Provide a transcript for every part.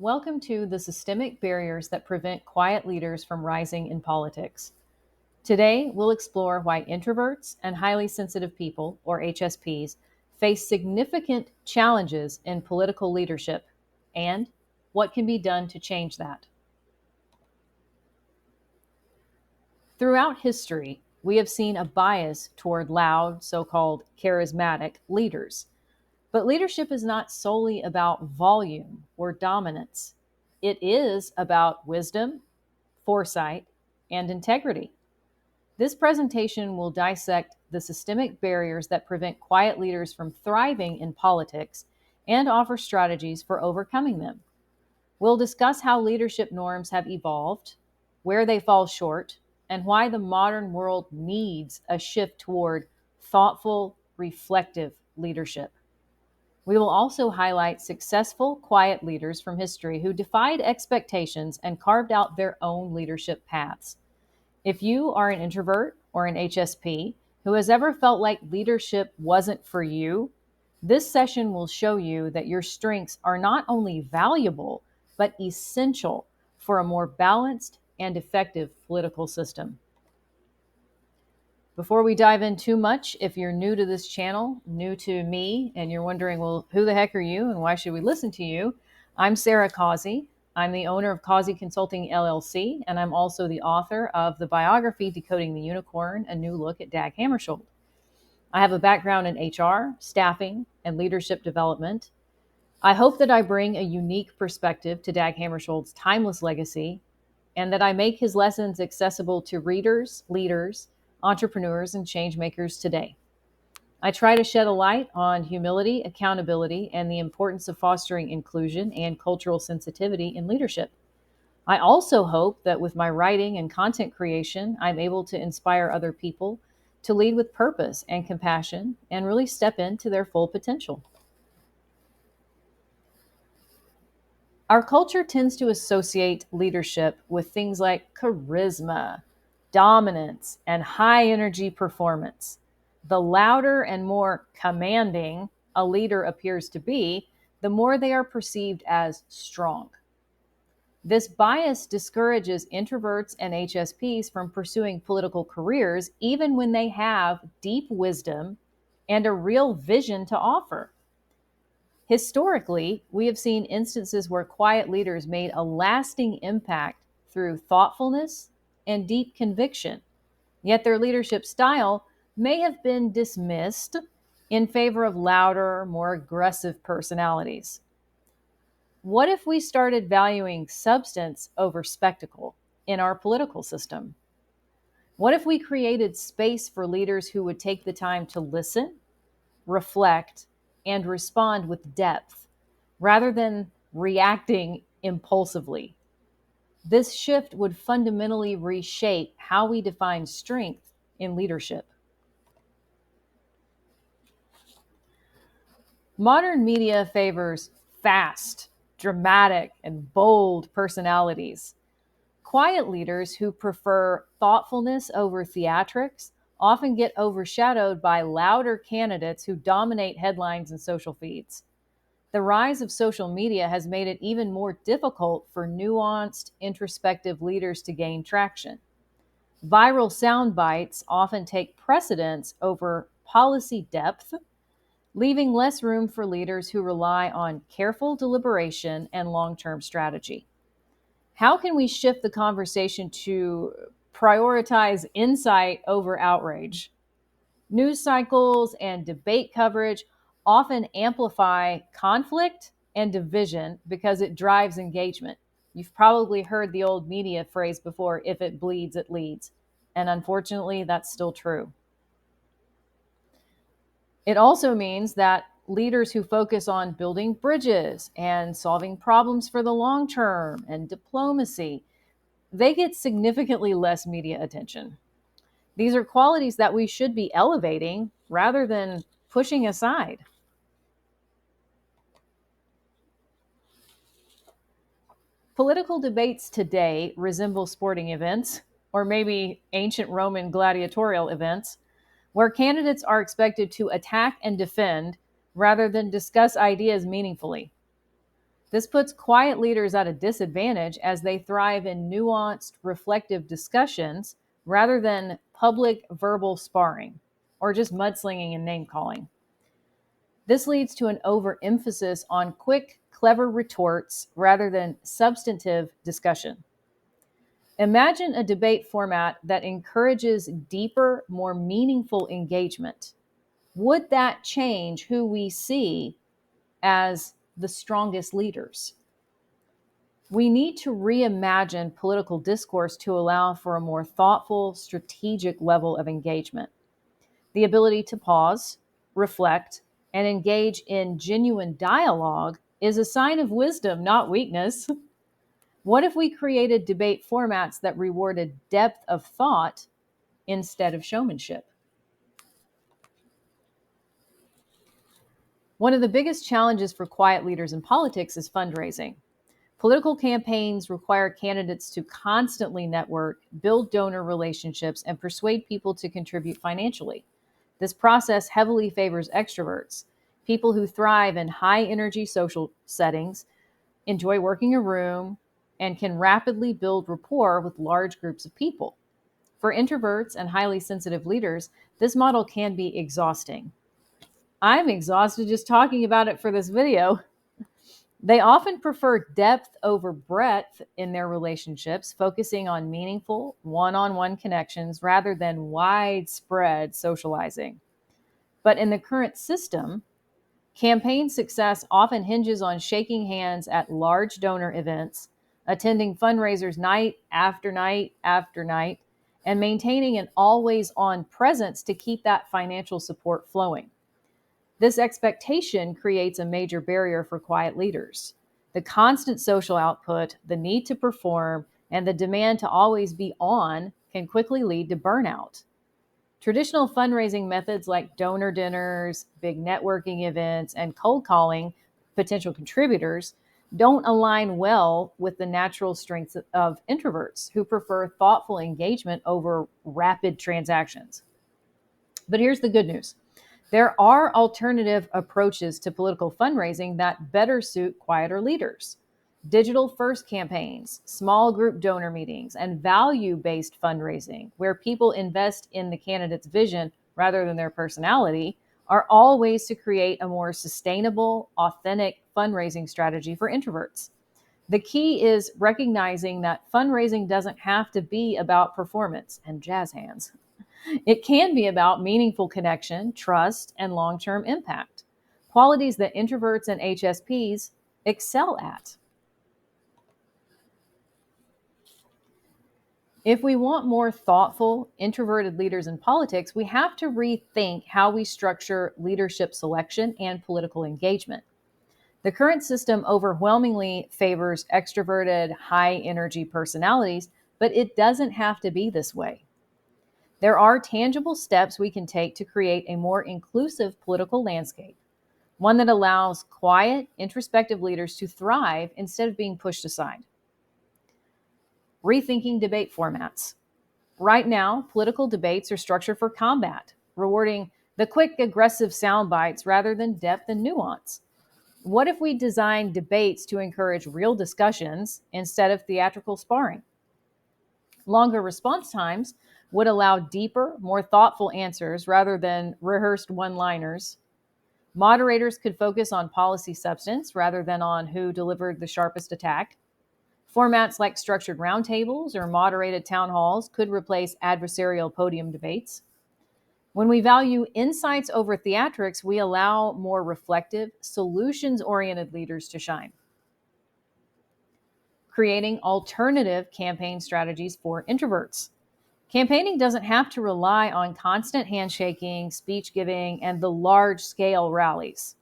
Welcome to the systemic barriers that prevent quiet leaders from rising in politics. Today, we'll explore why introverts and highly sensitive people, or HSPs, face significant challenges in political leadership and what can be done to change that. Throughout history, we have seen a bias toward loud, so called charismatic leaders. But leadership is not solely about volume or dominance, it is about wisdom, foresight, and integrity. This presentation will dissect the systemic barriers that prevent quiet leaders from thriving in politics and offer strategies for overcoming them. We'll discuss how leadership norms have evolved, where they fall short, and why the modern world needs a shift toward thoughtful, reflective leadership. We will also highlight successful, quiet leaders from history who defied expectations and carved out their own leadership paths. If you are an introvert or an HSP who has ever felt like leadership wasn't for you, this session will show you that your strengths are not only valuable, but essential for a more balanced and effective political system. Before we dive in too much, if you're new to this channel, new to me, and you're wondering, well, who the heck are you and why should we listen to you? I'm Sarah Causey. I'm the owner of Causey Consulting LLC, and I'm also the author of the biography Decoding the Unicorn, A New Look at Dag Hammarskjöld. I have a background in HR, staffing, and leadership development. I hope that I bring a unique perspective to Dag Hammarskjöld's timeless legacy, and that I make his lessons accessible to readers, leaders, entrepreneurs, and change makers today. I try to shed a light on humility, accountability, and the importance of fostering inclusion and cultural sensitivity in leadership. I also hope that with my writing and content creation, I'm able to inspire other people to lead with purpose and compassion and really step into their full potential. Our culture tends to associate leadership with things like charisma, dominance, and high energy performance. The louder and more commanding a leader appears to be, the more they are perceived as strong. This bias discourages introverts and HSPs from pursuing political careers, even when they have deep wisdom and a real vision to offer. Historically, we have seen instances where quiet leaders made a lasting impact through thoughtfulness and deep conviction, yet their leadership style may have been dismissed in favor of louder, more aggressive personalities. What if we started valuing substance over spectacle in our political system? What if we created space for leaders who would take the time to listen, reflect, and respond with depth, rather than reacting impulsively? This shift would fundamentally reshape how we define strength in leadership. Modern media favors fast, dramatic, and bold personalities. Quiet leaders who prefer thoughtfulness over theatrics often get overshadowed by louder candidates who dominate headlines and social feeds. The rise of social media has made it even more difficult for nuanced, introspective leaders to gain traction. Viral soundbites often take precedence over policy depth, leaving less room for leaders who rely on careful deliberation and long-term strategy. How can we shift the conversation to prioritize insight over outrage? News cycles and debate coverage often amplify conflict and division because it drives engagement. You've probably heard the old media phrase before, if it bleeds, it leads. And unfortunately, that's still true. It also means that leaders who focus on building bridges and solving problems for the long term and diplomacy, they get significantly less media attention. These are qualities that we should be elevating rather than pushing aside. Political debates today resemble sporting events, or maybe ancient Roman gladiatorial events, where candidates are expected to attack and defend rather than discuss ideas meaningfully. This puts quiet leaders at a disadvantage as they thrive in nuanced, reflective discussions rather than public verbal sparring or just mudslinging and name calling. This leads to an overemphasis on quick, clever retorts rather than substantive discussion. Imagine a debate format that encourages deeper, more meaningful engagement. Would that change who we see as the strongest leaders? We need to reimagine political discourse to allow for a more thoughtful, strategic level of engagement. The ability to pause, reflect, and engage in genuine dialogue is a sign of wisdom, not weakness. What if we created debate formats that rewarded depth of thought instead of showmanship? One of the biggest challenges for quiet leaders in politics is fundraising. Political campaigns require candidates to constantly network, build donor relationships, and persuade people to contribute financially. This process heavily favors extroverts, people who thrive in high energy social settings, enjoy working a room, and can rapidly build rapport with large groups of people. For introverts and highly sensitive leaders, this model can be exhausting. I'm exhausted just talking about it for this video. They often prefer depth over breadth in their relationships, focusing on meaningful one on one connections rather than widespread socializing. But in the current system, campaign success often hinges on shaking hands at large donor events, attending fundraisers night after night after night, and maintaining an always on presence to keep that financial support flowing. This expectation creates a major barrier for quiet leaders. The constant social output, the need to perform, and the demand to always be on can quickly lead to burnout. Traditional fundraising methods like donor dinners, big networking events, and cold calling potential contributors don't align well with the natural strengths of introverts who prefer thoughtful engagement over rapid transactions. But here's the good news. There are alternative approaches to political fundraising that better suit quieter leaders. Digital first campaigns, small group donor meetings, and value based fundraising, where people invest in the candidate's vision rather than their personality, are all ways to create a more sustainable, authentic fundraising strategy for introverts. The key is recognizing that fundraising doesn't have to be about performance and jazz hands. It can be about meaningful connection, trust, and long term impact, qualities that introverts and HSPs excel at. If we want more thoughtful, introverted leaders in politics, we have to rethink how we structure leadership selection and political engagement. The current system overwhelmingly favors extroverted, high energy personalities, but it doesn't have to be this way. There are tangible steps we can take to create a more inclusive political landscape, one that allows quiet, introspective leaders to thrive instead of being pushed aside. Rethinking debate formats. Right now, political debates are structured for combat, rewarding the quick, aggressive sound bites rather than depth and nuance. What if we designed debates to encourage real discussions instead of theatrical sparring? Longer response times would allow deeper, more thoughtful answers rather than rehearsed one liners. Moderators could focus on policy substance rather than on who delivered the sharpest attack. Formats like structured roundtables or moderated town halls could replace adversarial podium debates. When we value insights over theatrics, we allow more reflective, solutions oriented leaders to shine. Creating alternative campaign strategies for introverts. Campaigning doesn't have to rely on constant handshaking, speech giving, and the large scale rallies.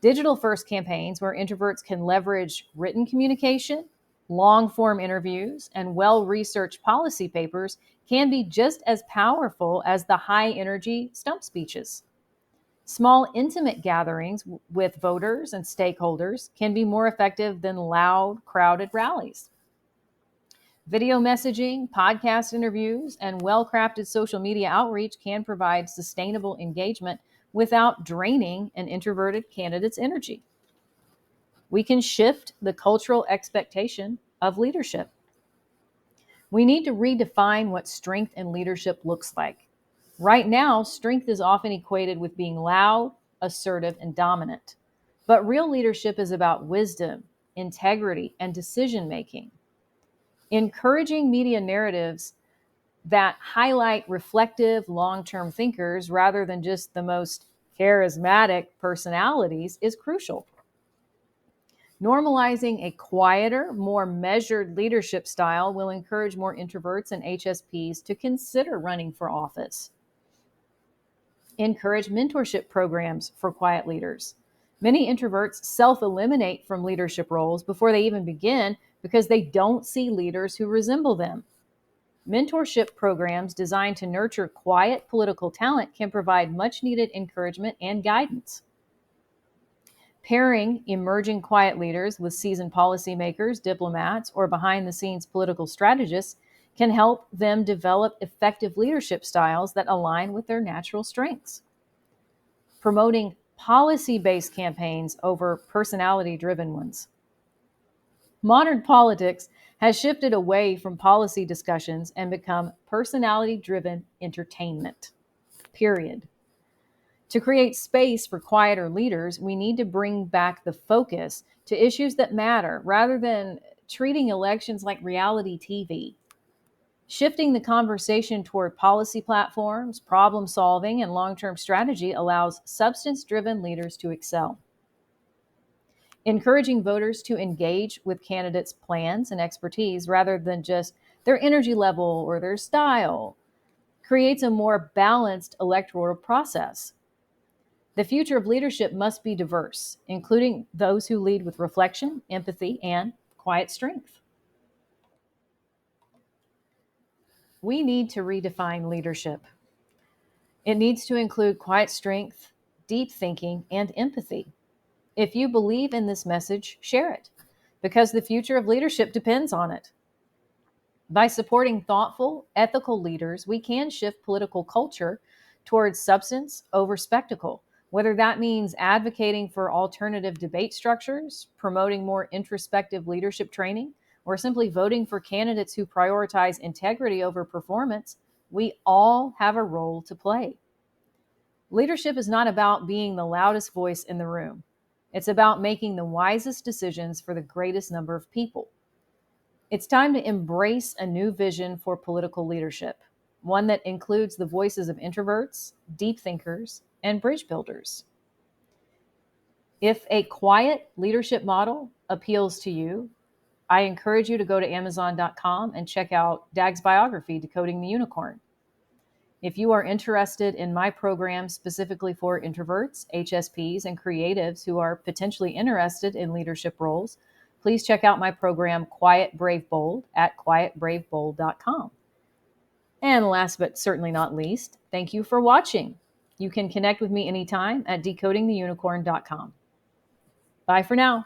Digital first campaigns where introverts can leverage written communication, long form interviews, and well researched policy papers can be just as powerful as the high energy stump speeches. Small, intimate gatherings with voters and stakeholders can be more effective than loud, crowded rallies. Video messaging, podcast interviews, and well crafted social media outreach can provide sustainable engagement without draining an introverted candidate's energy. We can shift the cultural expectation of leadership. We need to redefine what strength and leadership looks like. Right now, strength is often equated with being loud, assertive, and dominant. But real leadership is about wisdom, integrity, and decision making. Encouraging media narratives that highlight reflective, long term thinkers rather than just the most charismatic personalities is crucial. Normalizing a quieter, more measured leadership style will encourage more introverts and HSPs to consider running for office. Encourage mentorship programs for quiet leaders. Many introverts self eliminate from leadership roles before they even begin because they don't see leaders who resemble them. Mentorship programs designed to nurture quiet political talent can provide much needed encouragement and guidance. Pairing emerging quiet leaders with seasoned policymakers, diplomats, or behind the scenes political strategists can help them develop effective leadership styles that align with their natural strengths. Promoting policy based campaigns over personality driven ones. Modern politics has shifted away from policy discussions and become personality driven entertainment. Period. To create space for quieter leaders, we need to bring back the focus to issues that matter rather than treating elections like reality TV. Shifting the conversation toward policy platforms, problem solving, and long term strategy allows substance driven leaders to excel. Encouraging voters to engage with candidates' plans and expertise rather than just their energy level or their style creates a more balanced electoral process. The future of leadership must be diverse, including those who lead with reflection, empathy, and quiet strength. We need to redefine leadership. It needs to include quiet strength, deep thinking, and empathy. If you believe in this message, share it, because the future of leadership depends on it. By supporting thoughtful, ethical leaders, we can shift political culture towards substance over spectacle, whether that means advocating for alternative debate structures, promoting more introspective leadership training, or simply voting for candidates who prioritize integrity over performance. We all have a role to play. Leadership is not about being the loudest voice in the room. It's about making the wisest decisions for the greatest number of people. It's time to embrace a new vision for political leadership, one that includes the voices of introverts, deep thinkers, and bridge builders. If a quiet leadership model appeals to you, I encourage you to go to Amazon.com and check out Dag's biography, Decoding the Unicorn. If you are interested in my program specifically for introverts, HSPs, and creatives who are potentially interested in leadership roles, please check out my program, Quiet Brave Bold, at quietbravebold.com. And last but certainly not least, thank you for watching. You can connect with me anytime at decodingtheunicorn.com. Bye for now.